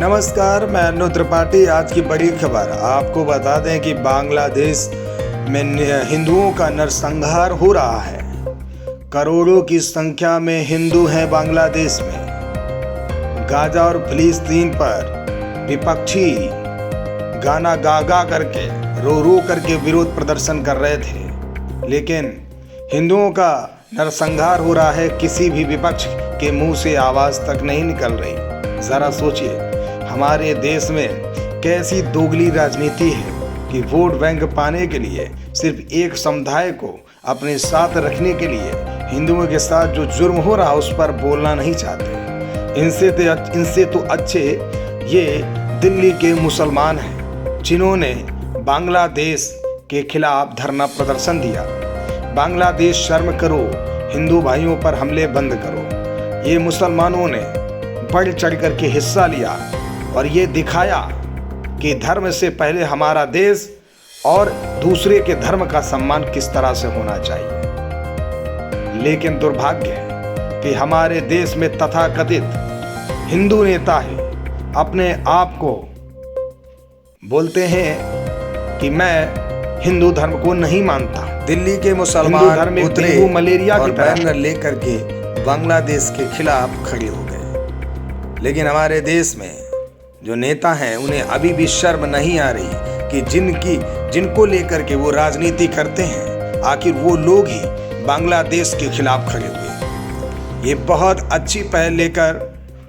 नमस्कार, मैं अनु त्रिपाठी। आज की बड़ी खबर आपको बता दें कि बांग्लादेश में हिंदुओं का नरसंहार हो रहा है। करोड़ों की संख्या में हिंदू हैं बांग्लादेश में। गाजा और फिलिस्तीन पर विपक्षी गाना गा गा करके रो रो करके विरोध प्रदर्शन कर रहे थे, लेकिन हिंदुओं का नरसंहार हो रहा है। किसी भी विपक्ष के मुंह से आवाज़ तक नहीं निकल रही। ज़रा सोचिए, हमारे देश में कैसी दोगली राजनीति है कि वोट बैंक पाने के लिए सिर्फ एक समुदाय को अपने साथ रखने के लिए हिंदुओं के साथ जो जुर्म हो रहा है उस पर बोलना नहीं चाहते। इनसे तो अच्छे ये दिल्ली के मुसलमान हैं जिन्होंने बांग्लादेश के खिलाफ धरना प्रदर्शन दिया। बांग्लादेश शर्म करो, हिंदू भाइयों पर हमले बंद करो। ये मुसलमानों ने बढ़ चढ़ कर के हिस्सा लिया और ये दिखाया कि धर्म से पहले हमारा देश और दूसरे के धर्म का सम्मान किस तरह से होना चाहिए। लेकिन दुर्भाग्य है कि हमारे देश में तथाकथित हिंदू नेता है अपने आप को बोलते हैं कि मैं हिंदू धर्म को नहीं मानता। दिल्ली के मुसलमान उतरे मलेरिया की बैनर लेकर के बांग्लादेश के खिलाफ खड़े हो गए। लेकिन हमारे देश में जो नेता हैं उन्हें अभी भी शर्म नहीं आ रही कि जिनको लेकर के वो राजनीति करते हैं, आखिर वो लोग ही बांग्लादेश के खिलाफ खड़े हुए। ये बहुत अच्छी पहल लेकर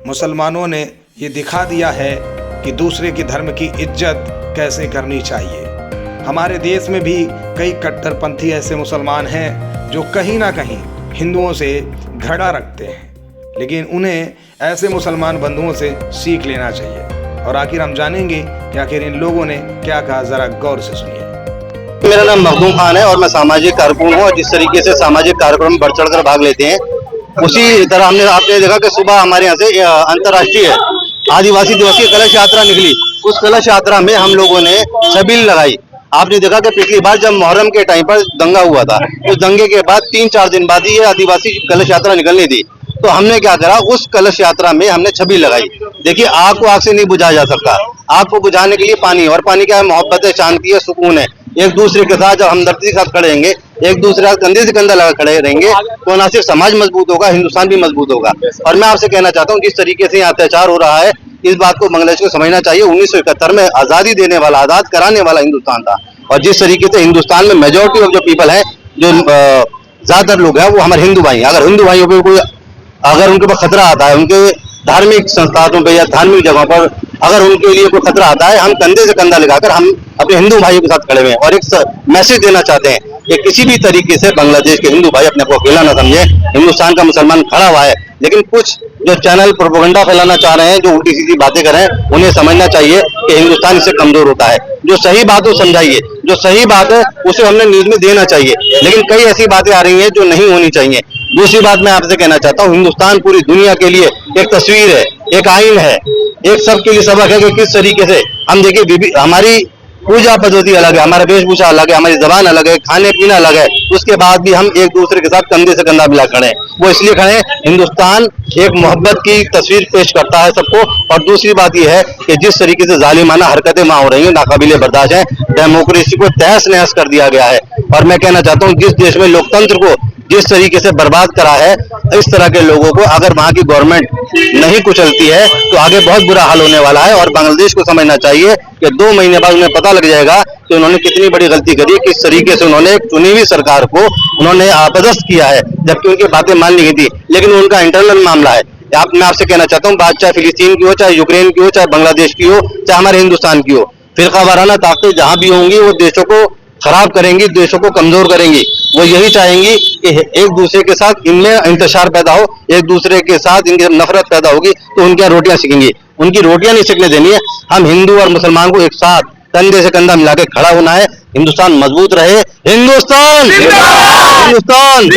मुसलमानों ने ये दिखा दिया है कि दूसरे के धर्म की इज्जत कैसे करनी चाहिए। हमारे देश में भी कई कट्टरपंथी ऐसे मुसलमान हैं जो कहीं ना कहीं हिंदुओं से घृणा रखते हैं, लेकिन उन्हें ऐसे मुसलमान बंधुओं से सीख लेना चाहिए। और आखिर हम जानेंगे कि आखिर इन लोगों ने क्या कहा, जरा गौर से सुनिए। मेरा नाम मखदूम खान है और मैं सामाजिक कारकुन हूँ। और जिस तरीके से सामाजिक कार्यक्रम बढ़ चढ़ कर भाग लेते हैं, उसी तरह आपने देखा कि सुबह हमारे यहाँ से अंतर्राष्ट्रीय आदिवासी दिवस की कलश यात्रा निकली। उस कलश यात्रा में हम लोगों ने छबील लगाई। आपने देखा कि पिछली बार जब मुहर्रम के टाइम पर दंगा हुआ था, उस दंगे के बाद 3-4 दिन बाद ही ये आदिवासी कलश यात्रा निकलनी थी। तो हमने क्या करा, उस कलश यात्रा में हमने छबील लगाई। देखिए, आग को आग से नहीं बुझाया जा सकता। आग को बुझाने के लिए पानी, और पानी क्या है, मोहब्बत है, शांति है, सुकून है। एक दूसरे के साथ जब हमदर्दी के साथ खड़े रहेंगे, एक दूसरे के कंधे से कंधा लगा खड़े रहेंगे, तो न सिर्फ समाज मजबूत होगा, हिंदुस्तान भी मजबूत होगा। और मैं आपसे कहना चाहता हूँ, जिस तरीके से अत्याचार हो रहा है, इस बात को बांग्लादेश को समझना चाहिए। 1971 में आजादी देने वाला, आजाद कराने वाला हिंदुस्तान था। और जिस तरीके से हिंदुस्तान में मेजोरिटी ऑफ जो पीपल है, जो ज्यादातर लोग हैं, वो हमारे हिंदू भाई। अगर हिंदू भाइयों पे कोई, अगर उनके ऊपर खतरा आता है, उनके धार्मिक संस्थानों पे या धार्मिक जगहों पर अगर उनके लिए कोई खतरा आता है, हम कंधे से कंधा लगाकर हम अपने हिंदू भाइयों के साथ खड़े हुए हैं। और एक मैसेज देना चाहते हैं कि किसी भी तरीके से बांग्लादेश के हिंदू भाई अपने को अकेला न समझे। हिंदुस्तान का मुसलमान खड़ा हुआ है, लेकिन कुछ जो चैनल प्रोपेगेंडा फैलाना चाह रहे हैं, जो उल्टी सीधी बातें कर रहे हैं, उन्हें समझना चाहिए कि हिंदुस्तान इससे कमजोर होता है। जो सही बात हो समझाइए, जो सही बात है उसे हमने न्यूज में देना चाहिए। लेकिन कई ऐसी बातें आ रही हैं जो नहीं होनी चाहिए। दूसरी बात मैं आपसे कहना चाहता हूँ, हिंदुस्तान पूरी दुनिया के लिए एक तस्वीर है, एक आईन है, एक सबके लिए सबक है कि किस तरीके से हम देखिए, हमारी पूजा पद्धति अलग है, हमारा वेशभूषा अलग है, हमारी जबान अलग है, खाने पीना अलग है, उसके बाद भी हम एक दूसरे के साथ कंधे से कंधा मिला खड़े हैं। वो इसलिए खड़े हैं, हिंदुस्तान एक मोहब्बत की तस्वीर पेश करता है सबको। और दूसरी बात यह है कि जिस तरीके से जालिमाना हरकतें वहां हो रही हैं, नाकाबिले बर्दाश्त है। डेमोक्रेसी को तहस नहस कर दिया गया है। और मैं कहना चाहता हूँ, जिस देश में लोकतंत्र को जिस तरीके से बर्बाद करा है, इस तरह के लोगों को अगर वहां की गवर्नमेंट नहीं कुचलती है तो आगे बहुत बुरा हाल होने वाला है। और बांग्लादेश को समझना चाहिए कि 2 महीने बाद उन्हें पता लग जाएगा कि उन्होंने कितनी बड़ी गलती करी, किस तरीके से उन्होंने एक चुनी हुई सरकार को उन्होंने आपदस्थ किया है, जबकि उनकी बातें मान ली गई थी। लेकिन उनका इंटरनल मामला है। मैं आपसे कहना चाहता हूँ, बात चाहे फिलिस्तीन की हो, चाहे यूक्रेन की हो, चाहे बांग्लादेश की हो, चाहे हमारे हिंदुस्तान की हो, फिरका वाराना ताकतें जहां भी होंगी वो देशों को खराब करेंगी, देशों को कमजोर करेंगी। वो यही चाहेंगी कि एक दूसरे के साथ इनमें इंतशार पैदा हो, एक दूसरे के साथ इनकी नफरत पैदा होगी तो उनकी रोटियां सीखेंगी। उनकी रोटियां नहीं सीखने देनी है। हम हिंदू और मुसलमान को एक साथ कंधे से कंधा मिला के खड़ा होना है। हिंदुस्तान मजबूत रहे। हिंदुस्तान, हिंदुस्तान।